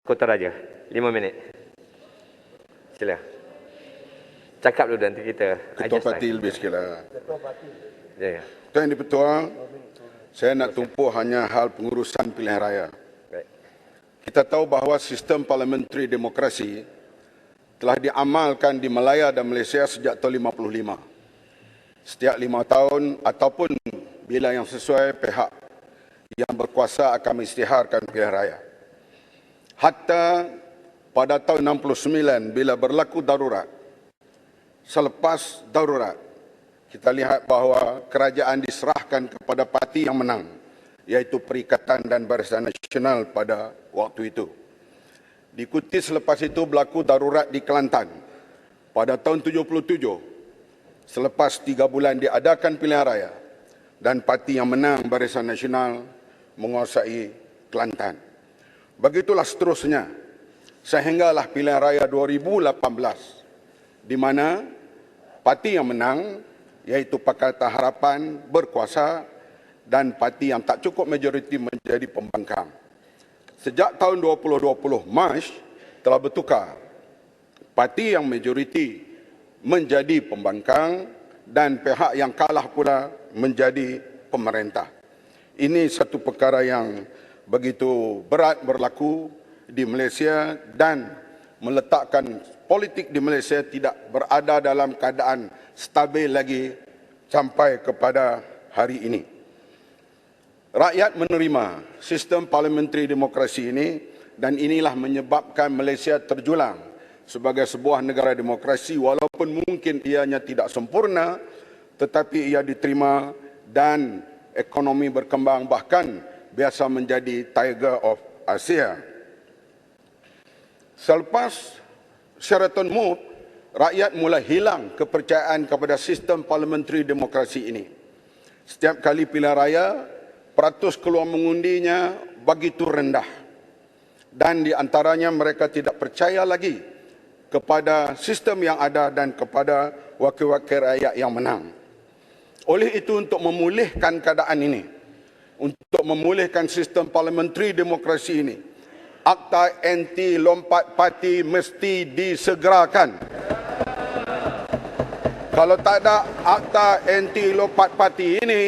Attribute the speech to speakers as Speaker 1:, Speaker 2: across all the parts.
Speaker 1: Kotaraja, 5 minit. Sila. Cakap dulu nanti kita.
Speaker 2: Ketua Parti lebih sikit lah.
Speaker 1: Ya, ya.
Speaker 2: Tuan Yang di-Pertua, saya nak tumpu hanya hal pengurusan pilihan raya.
Speaker 1: Baik.
Speaker 2: Kita tahu bahawa sistem parliamentary demokrasi telah diamalkan di Malaya dan Malaysia sejak tahun 55. Setiap 5 tahun ataupun bila yang sesuai, pihak yang berkuasa akan mengisytiharkan pilihan raya. Hatta pada tahun 69 bila berlaku darurat, selepas darurat, kita lihat bahawa kerajaan diserahkan kepada parti yang menang, iaitu Perikatan dan Barisan Nasional pada waktu itu. Diikuti selepas itu berlaku darurat di Kelantan pada tahun 77. Selepas 3 bulan diadakan pilihan raya dan parti yang menang Barisan Nasional menguasai Kelantan. Begitulah seterusnya sehinggalah pilihan raya 2018 di mana parti yang menang iaitu Pakatan Harapan berkuasa dan parti yang tak cukup majoriti menjadi pembangkang. Sejak tahun 2020 Mac telah bertukar. Parti yang majoriti menjadi pembangkang dan pihak yang kalah pula menjadi pemerintah. Ini satu perkara yang begitu berat berlaku di Malaysia dan meletakkan politik di Malaysia tidak berada dalam keadaan stabil lagi sampai kepada hari ini. Rakyat menerima sistem parliamentary demokrasi ini dan inilah menyebabkan Malaysia terjulang sebagai sebuah negara demokrasi walaupun mungkin ianya tidak sempurna tetapi ia diterima dan ekonomi berkembang bahkan biasa menjadi Tiger of Asia. Selepas Sheraton Move, rakyat mulai hilang kepercayaan kepada sistem parliamentary demokrasi ini. Setiap kali pilihan raya, peratus keluar mengundinya begitu rendah. Dan di antaranya mereka tidak percaya lagi kepada sistem yang ada dan kepada wakil-wakil rakyat yang menang. Oleh itu untuk memulihkan keadaan ini, untuk memulihkan sistem parliamentary demokrasi ini, Akta Anti Lompat Parti mesti disegerakan. Kalau tak ada Akta Anti Lompat Parti ini,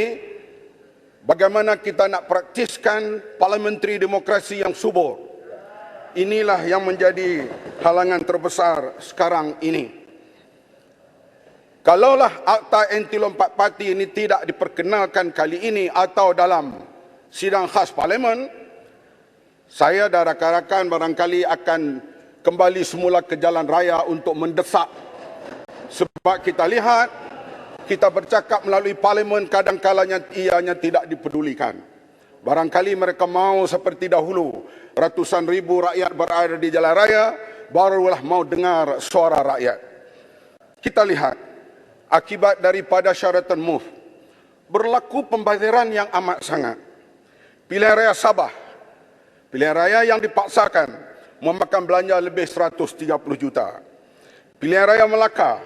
Speaker 2: bagaimana kita nak praktiskan parliamentary demokrasi yang subur? Inilah yang menjadi halangan terbesar sekarang ini. Kalaulah Akta Anti Lompat Parti ini tidak diperkenalkan kali ini atau dalam sidang khas parlimen, saya dan rakan-rakan barangkali akan kembali semula ke jalan raya untuk mendesak. Sebab kita lihat, kita bercakap melalui parlimen kadang-kalanya ianya tidak dipedulikan. Barangkali mereka mau seperti dahulu, ratusan ribu rakyat berada di jalan raya, barulah mau dengar suara rakyat. Kita lihat, akibat daripada Sheraton Move, berlaku pembaziran yang amat sangat. Pilihan raya Sabah, pilihan raya yang dipaksakan memakan belanja lebih 130 juta. Pilihan raya Melaka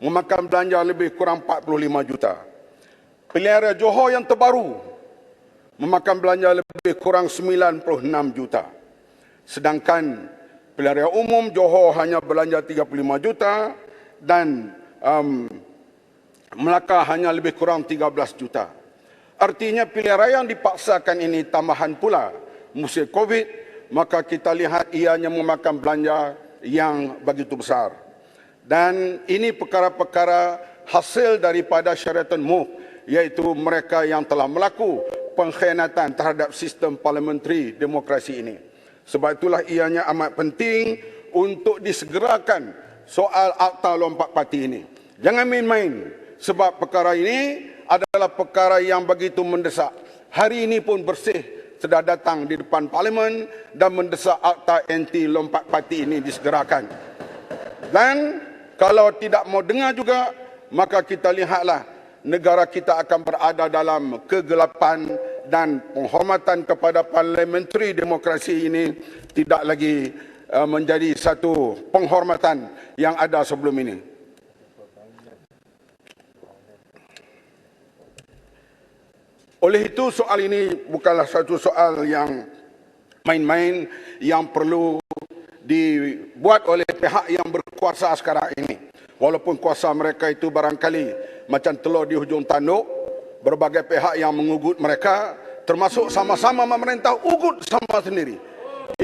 Speaker 2: memakan belanja lebih kurang 45 juta. Pilihan raya Johor yang terbaru memakan belanja lebih kurang 96 juta. Sedangkan pilihan raya umum Johor hanya belanja 35 juta dan Melaka hanya lebih kurang 13 juta. Artinya pilihan raya yang dipaksakan ini tambahan pula musim Covid, maka kita lihat ianya memakan belanja yang begitu besar. Dan ini perkara-perkara hasil daripada Sheraton Move, iaitu mereka yang telah melakukan pengkhianatan terhadap sistem parliamentary demokrasi ini. Sebab itulah ianya amat penting untuk disegerakan soal Akta Lompat Parti ini. Jangan main-main, sebab perkara ini adalah perkara yang begitu mendesak. Hari ini pun bersih sudah datang di depan parlimen dan mendesak Akta Anti Lompat Parti ini disegerakan. Dan kalau tidak mau dengar juga, maka kita lihatlah negara kita akan berada dalam kegelapan dan penghormatan kepada parliamentary demokrasi ini tidak lagi menjadi satu penghormatan yang ada sebelum ini. Oleh itu soal ini bukanlah satu soal yang main-main yang perlu dibuat oleh pihak yang berkuasa sekarang ini. Walaupun kuasa mereka itu barangkali macam telur di hujung tanduk, berbagai pihak yang mengugut mereka, termasuk sama-sama memerintah ugut sama sendiri.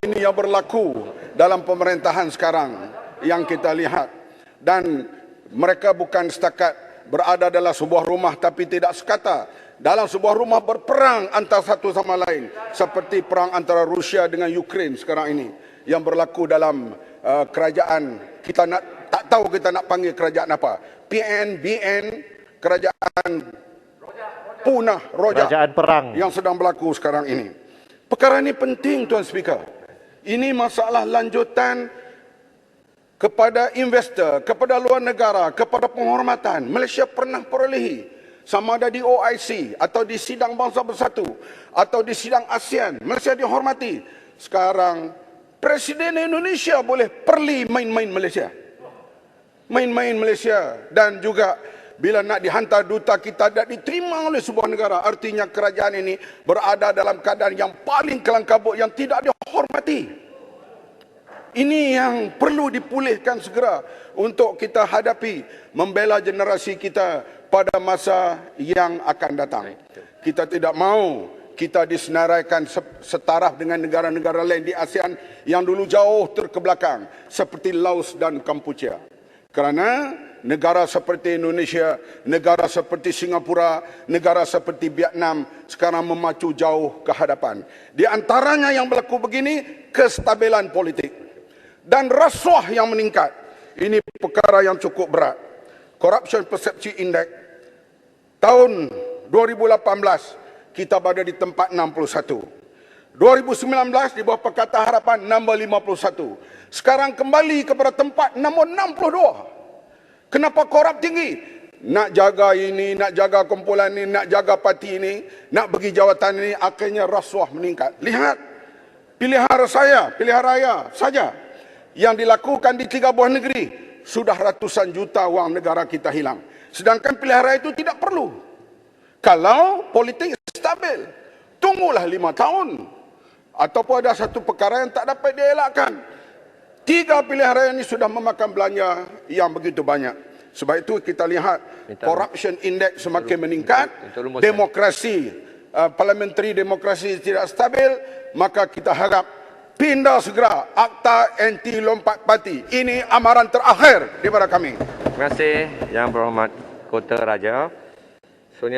Speaker 2: Ini yang berlaku dalam pemerintahan sekarang yang kita lihat. Dan mereka bukan setakat berada dalam sebuah rumah tapi tidak sekata dalam sebuah rumah berperang antara satu sama lain, seperti perang antara Rusia dengan Ukraine sekarang ini yang berlaku dalam kerajaan. Kita tak tahu kita nak panggil kerajaan apa, PN, BN, kerajaan punah, rojak,
Speaker 3: kerajaan perang
Speaker 2: yang sedang berlaku sekarang ini. Perkara ini penting, Tuan Speaker. Ini masalah lanjutan kepada investor, kepada luar negara, kepada penghormatan. Malaysia pernah perolehi, sama ada di OIC atau di Sidang Bangsa Bersatu atau di Sidang ASEAN. Malaysia dihormati. Sekarang Presiden Indonesia boleh perli main-main Malaysia. Main-main Malaysia. Dan juga bila nak dihantar duta kita tidak diterima oleh sebuah negara, artinya kerajaan ini berada dalam keadaan yang paling kelangkabut, yang tidak dihormati. Ini yang perlu dipulihkan segera untuk kita hadapi, membela generasi kita pada masa yang akan datang. Kita tidak mahu kita disenaraikan setaraf dengan negara-negara lain di ASEAN yang dulu jauh terkebelakang, seperti Laos dan Kampuchea. Kerana negara seperti Indonesia, negara seperti Singapura, negara seperti Vietnam sekarang memacu jauh ke hadapan. Di antaranya yang berlaku begini, kestabilan politik dan rasuah yang meningkat. Ini perkara yang cukup berat. Corruption Perception Index tahun 2018 kita berada di tempat 61. 2019 di bawah Pakatan Harapan nombor 51. Sekarang kembali kepada tempat nombor 62. Kenapa korup tinggi? Nak jaga ini, nak jaga kumpulan ini, nak jaga parti ini, nak bagi jawatan ini, akhirnya rasuah meningkat. Lihat pilihan raya saja yang dilakukan di 3 buah negeri, sudah ratusan juta wang negara kita hilang. Sedangkan pilihan raya itu tidak perlu. Kalau politik stabil, tunggulah 5 tahun. Ataupun ada satu perkara yang tak dapat dielakkan. 3 pilihan raya ini sudah memakan belanja yang begitu banyak. Sebab itu kita lihat corruption index semakin meningkat, demokrasi, parliamentary demokrasi tidak stabil, maka kita harap pindah segera Akta Anti Lompat Parti. Ini amaran terakhir daripada kami.
Speaker 1: Terima kasih Yang Berhormat Kota Raja.